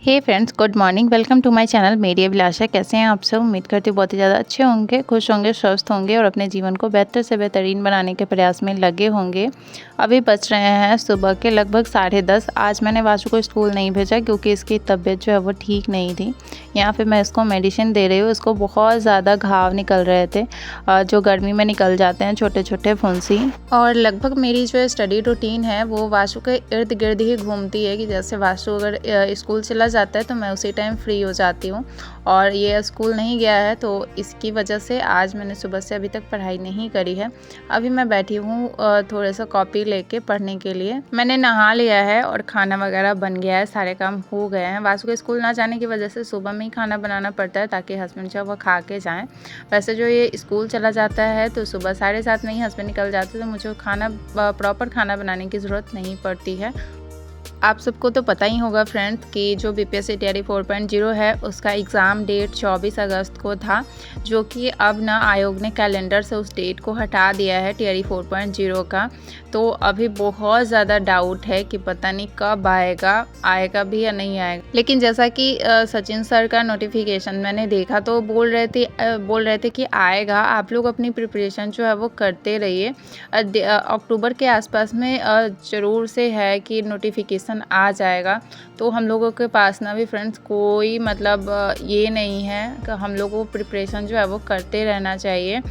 Hey friends, good morning. Welcome to my channel Meri Abhilasha. कैसे हैं आप सब? उम्मीद करती हूँ बहुत ही ज़्यादा अच्छे होंगे, खुश होंगे, स्वस्थ होंगे और अपने जीवन को बेहतर से बेहतरीन बनाने के प्रयास में लगे होंगे। अभी बज रहे हैं सुबह के लगभग 10:30। आज मैंने वाशु को स्कूल नहीं भेजा क्योंकि इसकी तबीयत जो है वो ठीक नहीं थी। यहाँ पे मैं इसको मेडिसिन दे रही हूँ। इसको बहुत ज़्यादा घाव निकल रहे थे, जो गर्मी में निकल जाते हैं, छोटे छोटे फुंसी। और लगभग मेरी जो स्टडी रूटीन है वो वाशु के इर्द गिर्द ही घूमती है कि जैसे वाशु अगर स्कूल चला जाता है तो मैं उसी टाइम फ्री हो जाती हूँ। और ये स्कूल नहीं गया है तो इसकी वजह से आज मैंने सुबह से अभी तक पढ़ाई नहीं करी है। अभी मैं बैठी हूँ थोड़ा सा कॉपी लेके पढ़ने के लिए। मैंने नहा लिया है और खाना वगैरह बन गया है, सारे काम हो गए हैं। वासु के स्कूल ना जाने की वजह से सुबह में ही खाना बनाना पड़ता है ताकि हस्बैंड जो वो खा के जाएँ। वैसे जो ये स्कूल चला जाता है तो सुबह 7:30 में ही हस्बैंड निकल जाते तो मुझे खाना प्रॉपर खाना बनाने की ज़रूरत नहीं पड़ती है। आप सबको तो पता ही होगा फ्रेंड्स कि जो बीपीएससी टीआरई 4.0 है उसका एग्ज़ाम डेट 24 अगस्त को था, जो कि अब ना आयोग ने कैलेंडर से उस डेट को हटा दिया है टीआरई 4.0 का। तो अभी बहुत ज़्यादा डाउट है कि पता नहीं कब आएगा भी या नहीं आएगा। लेकिन जैसा कि सचिन सर का नोटिफिकेशन मैंने देखा तो बोल रहे थे कि आएगा। आप लोग अपनी प्रिपरेशन जो है वो करते रहिए। अक्टूबर के आसपास में ज़रूर से है कि नोटिफिकेशन आ जाएगा। तो हम लोगों के पास ना भी फ्रेंड्स कोई मतलब ये नहीं है कि हम लोगों को प्रिपरेशन जो है वो करते रहना चाहिए,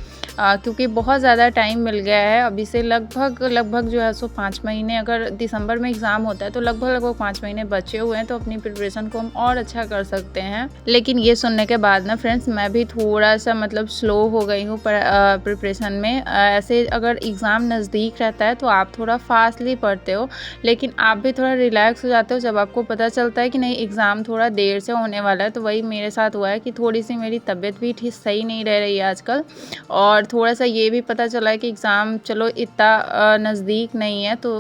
क्योंकि बहुत ज़्यादा टाइम मिल गया है। अभी से लगभग जो है सो 5 महीने, अगर दिसंबर में एग्ज़ाम होता है तो लगभग 5 महीने बचे हुए हैं, तो अपनी प्रिपरेशन को हम और अच्छा कर सकते हैं। लेकिन ये सुनने के बाद ना फ्रेंड्स मैं भी थोड़ा सा मतलब स्लो हो गई हूँ प्रिपरेशन में। ऐसे अगर एग्ज़ाम नज़दीक रहता है तो आप थोड़ा फास्टली पढ़ते हो, लेकिन आप भी थोड़ा रिलैक्स हो जाते हो जब आपको पता चलता है कि नहीं एग्ज़ाम थोड़ा देर से होने वाला है। तो वही मेरे साथ हुआ है कि थोड़ी सी मेरी तबीयत भी ठीक सही नहीं रह रही है आजकल, और थोड़ा सा ये भी पता चला है कि एग्ज़ाम चलो इतना नज़दीक नहीं है तो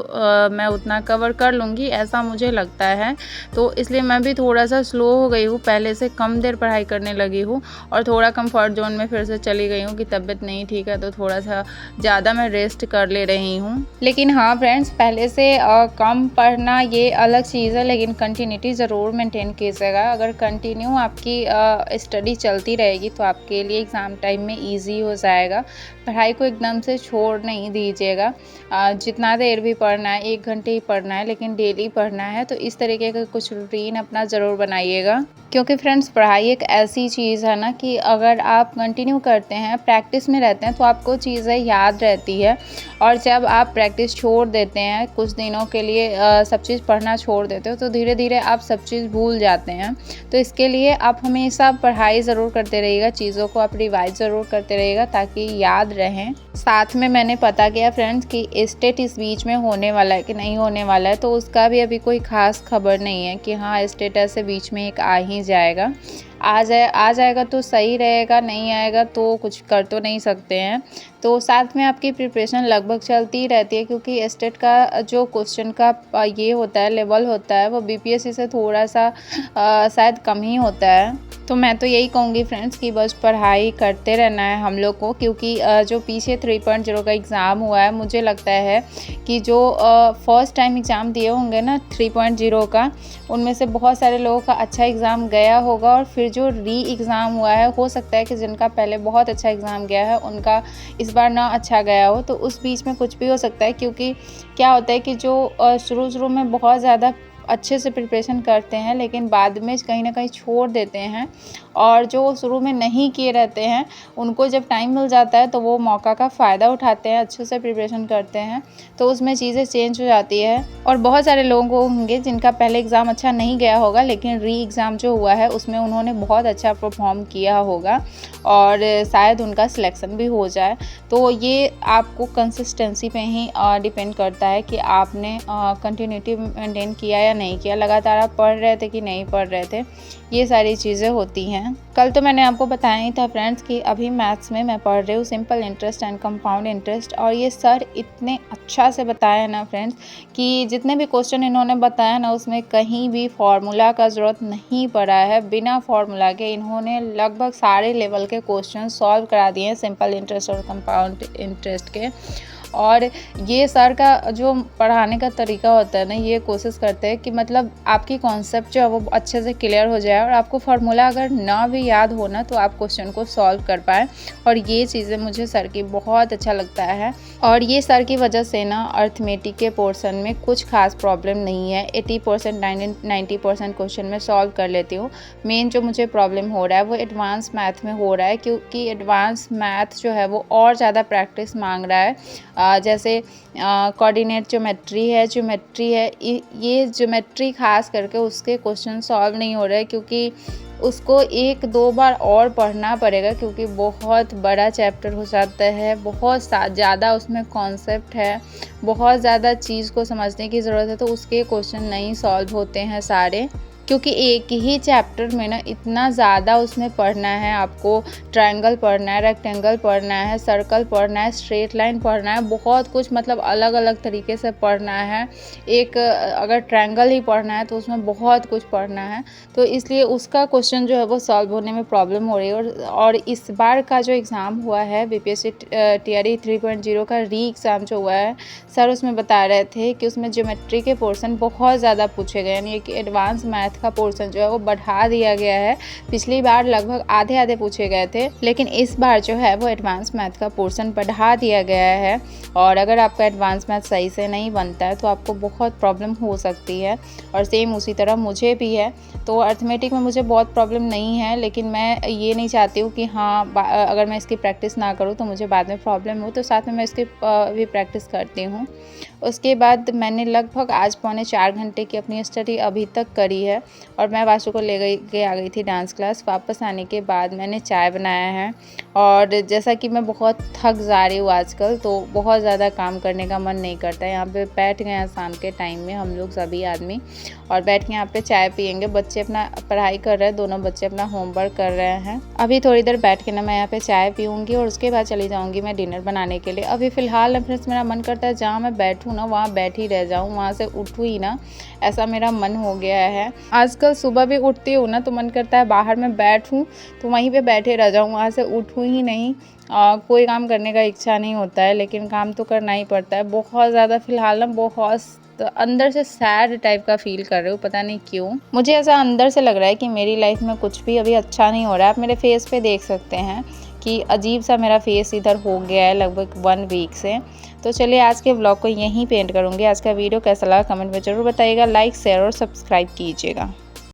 मैं उतना कवर कर लूँगी, ऐसा मुझे लगता है। तो इसलिए मैं भी थोड़ा सा स्लो हो गई हूँ, पहले से कम देर पढ़ाई करने लगी हूँ और थोड़ा कंफर्ट जोन में फिर से चली गई हूँ कि तबीयत नहीं ठीक है तो थोड़ा सा ज़्यादा मैं रेस्ट कर ले रही हूँ। लेकिन हाँ फ्रेंड्स, पहले से कम पढ़ना ये अलग चीज़ है, लेकिन कंटिन्यूटी ज़रूर मेंटेन कीजिएगा। अगर कंटिन्यू आपकी स्टडी चलती रहेगी तो आपके लिए एग्ज़ाम टाइम में ईजी हो जाएगा। पढ़ाई को एकदम से छोड़ नहीं दीजिएगा। जितना देर भी पढ़ना है, 1 घंटे ही पढ़ना है, लेकिन डेली पढ़ना है। तो इस तरीके का कुछ रूटीन अपना ज़रूर बनाइएगा, क्योंकि फ्रेंड्स पढ़ाई एक ऐसी चीज़ है ना कि अगर आप कंटिन्यू करते हैं, प्रैक्टिस में रहते हैं तो आपको चीज़ें याद रहती है। और जब आप प्रैक्टिस छोड़ देते हैं कुछ दिनों के लिए, सब चीज़ पढ़ना छोड़ देते हो तो धीरे धीरे आप सब चीज़ भूल जाते हैं। तो इसके लिए आप हमेशा पढ़ाई ज़रूर करते रहिएगा, चीज़ों को आप रिवाइज ज़रूर करते रहिएगा ताकि याद रहें। साथ में मैंने पता किया फ्रेंड्स कि स्टेट इस बीच में होने वाला है कि नहीं होने वाला है, तो उसका भी अभी कोई ख़ास खबर नहीं है कि हाँ स्टेट ऐसे बीच में एक आ ही जाएगा। आ जाएगा तो सही रहेगा, नहीं आएगा तो कुछ कर तो नहीं सकते हैं। तो साथ में आपकी प्रिपरेशन लगभग चलती रहती है, क्योंकि स्टेट का जो क्वेश्चन का ये होता है, लेवल होता है, वो बीपीएससी से थोड़ा सा शायद कम ही होता है। तो मैं तो यही कहूँगी फ्रेंड्स कि बस पढ़ाई करते रहना है हम लोग को, क्योंकि जो पीछे 3.0 का एग्ज़ाम हुआ है, मुझे लगता है कि जो फर्स्ट टाइम एग्ज़ाम दिए होंगे ना 3.0 का, उनमें से बहुत सारे लोगों का अच्छा एग्ज़ाम गया होगा। और फिर जो री एग्ज़ाम हुआ है, हो सकता है कि जिनका पहले बहुत अच्छा एग्ज़ाम गया है उनका इस बार ना अच्छा गया हो। तो उस बीच में कुछ भी हो सकता है, क्योंकि क्या होता है कि जो शुरू में बहुत ज़्यादा अच्छे से प्रिपरेशन करते हैं लेकिन बाद में कहीं ना कहीं छोड़ देते हैं, और जो शुरू में नहीं किए रहते हैं उनको जब टाइम मिल जाता है तो वो मौका का फ़ायदा उठाते हैं, अच्छे से प्रिपरेशन करते हैं, तो उसमें चीज़ें चेंज हो जाती है। और बहुत सारे लोग होंगे जिनका पहले एग्ज़ाम अच्छा नहीं गया होगा, लेकिन री एग्ज़ाम जो हुआ है उसमें उन्होंने बहुत अच्छा परफॉर्म किया होगा और शायद उनका सिलेक्शन भी हो जाए। तो ये आपको कंसिस्टेंसी पे ही डिपेंड करता है कि आपने कंटिन्यूटी मेंटेन किया या नहीं किया, लगातार आप पढ़ रहे थे कि नहीं पढ़ रहे थे, ये सारी चीज़ें होती हैं। कल तो मैंने आपको बताया ही था फ्रेंड्स कि अभी मैथ्स में मैं पढ़ रही हूँ simple interest and compound interest, और ये सर इतने अच्छा से बताया ना फ्रेंड्स कि जितने भी क्वेश्चन इन्होंने बताया ना उसमें कहीं भी फार्मूला का ज़रूरत नहीं पड़ा है। बिना फार्मूला के इन्होंने लगभग सारे लेवल के क्वेश्चन सॉल्व करा दिए हैं सिंपल इंटरेस्ट और कंपाउंड इंटरेस्ट के। और ये सर का जो पढ़ाने का तरीका होता है ना, ये कोशिश करते हैं कि मतलब आपकी कॉन्सेप्ट जो है वो अच्छे से क्लियर हो जाए और आपको फार्मूला अगर ना भी याद हो ना तो आप क्वेश्चन को सॉल्व कर पाएँ। और ये चीज़ें मुझे सर की बहुत अच्छा लगता है। और ये सर की वजह से ना अर्थमेटिक के पोर्शन में कुछ खास प्रॉब्लम नहीं है। 80% 90% क्वेश्चन में सॉल्व कर लेती हूँ। मेन जो मुझे प्रॉब्लम हो रहा है वो एडवांस मैथ में हो रहा है, क्योंकि एडवांस मैथ जो है वो और ज़्यादा प्रैक्टिस मांग रहा है। जैसे कोऑर्डिनेट ज्योमेट्री है, ये ज्योमेट्री खास करके उसके क्वेश्चन सॉल्व नहीं हो रहे, क्योंकि उसको 1-2 बार और पढ़ना पड़ेगा, क्योंकि बहुत बड़ा चैप्टर हो जाता है, बहुत ज़्यादा उसमें कॉन्सेप्ट है, बहुत ज़्यादा चीज़ को समझने की ज़रूरत है, तो उसके क्वेश्चन नहीं सॉल्व होते हैं सारे, क्योंकि एक ही चैप्टर में ना इतना ज़्यादा उसमें पढ़ना है। आपको ट्रायंगल पढ़ना है, रेक्टेंगल पढ़ना है, सर्कल पढ़ना है, स्ट्रेट लाइन पढ़ना है, बहुत कुछ मतलब अलग अलग तरीके से पढ़ना है। एक अगर ट्रायंगल ही पढ़ना है तो उसमें बहुत कुछ पढ़ना है, तो इसलिए उसका क्वेश्चन जो है वो सॉल्व होने में प्रॉब्लम हो रही है। और इस बार का जो एग्ज़ाम हुआ है बीपीएससी टीआरई 3.0 का री एग्ज़ाम जो हुआ है, सर उसमें बता रहे थे कि उसमें ज्योमेट्री के पोर्शन बहुत ज़्यादा पूछे गए, यानी कि एडवांस मैथ का पोर्शन जो है वो बढ़ा दिया गया है। पिछली बार लगभग आधे पूछे गए थे, लेकिन इस बार जो है वो एडवांस मैथ का पोर्शन बढ़ा दिया गया है। और अगर आपका एडवांस मैथ सही से नहीं बनता है तो आपको बहुत प्रॉब्लम हो सकती है, और सेम उसी तरह मुझे भी है। तो अर्थमेटिक में मुझे बहुत प्रॉब्लम नहीं है, लेकिन मैं ये नहीं चाहती हूँ कि हाँ अगर मैं इसकी प्रैक्टिस ना करूँ तो मुझे बाद में प्रॉब्लम हो, तो साथ में मैं इसकी भी प्रैक्टिस करती हूँ। उसके बाद मैंने लगभग आज 3.25 घंटे की अपनी स्टडी अभी तक करी है, और मैं वाशु को ले आ गई थी डांस क्लास। वापस आने के बाद मैंने चाय बनाया है, और जैसा कि मैं बहुत थक जा रही हूँ आजकल, तो बहुत ज़्यादा काम करने का मन नहीं करता है। यहाँ पे बैठ गए हैं शाम के टाइम में हम लोग सभी आदमी, और बैठ के यहाँ पे चाय पियेंगे। बच्चे अपना पढ़ाई कर रहे हैं, दोनों बच्चे अपना होमवर्क कर रहे हैं। अभी थोड़ी देर बैठ के ना मैं यहाँ पे चाय पीऊँगी, और उसके बाद चली जाऊँगी मैं डिनर बनाने के लिए। अभी फ़िलहाल ना फ्रेंड्स मेरा मन करता है जहाँ मैं बैठूँ ना वहाँ बैठी रह जाऊँ, वहाँ से उठूँ ही ना, ऐसा मेरा मन हो गया है। आजकल सुबह भी उठती हूँ ना तो मन करता है बाहर में बैठूँ तो वहीं पे बैठे रह जाऊँ, वहाँ से उठूँ ही नहीं। कोई काम करने का इच्छा नहीं होता है, लेकिन काम तो करना ही पड़ता है। बहुत ज़्यादा फ़िलहाल ना बहुत अंदर से सैड टाइप का फील कर रही हूँ, पता नहीं क्यों। मुझे ऐसा अंदर से लग रहा है कि मेरी लाइफ में कुछ भी अभी अच्छा नहीं हो रहा है। आप मेरे फेस पे देख सकते हैं कि अजीब सा मेरा फेस इधर हो गया है लगभग 1 वीक से। तो चलिए आज के ब्लॉग को यहीं पे एंड करूँगी। आज का वीडियो कैसा लगा कमेंट में ज़रूर बताइएगा। लाइक, शेयर और सब्सक्राइब कीजिएगा।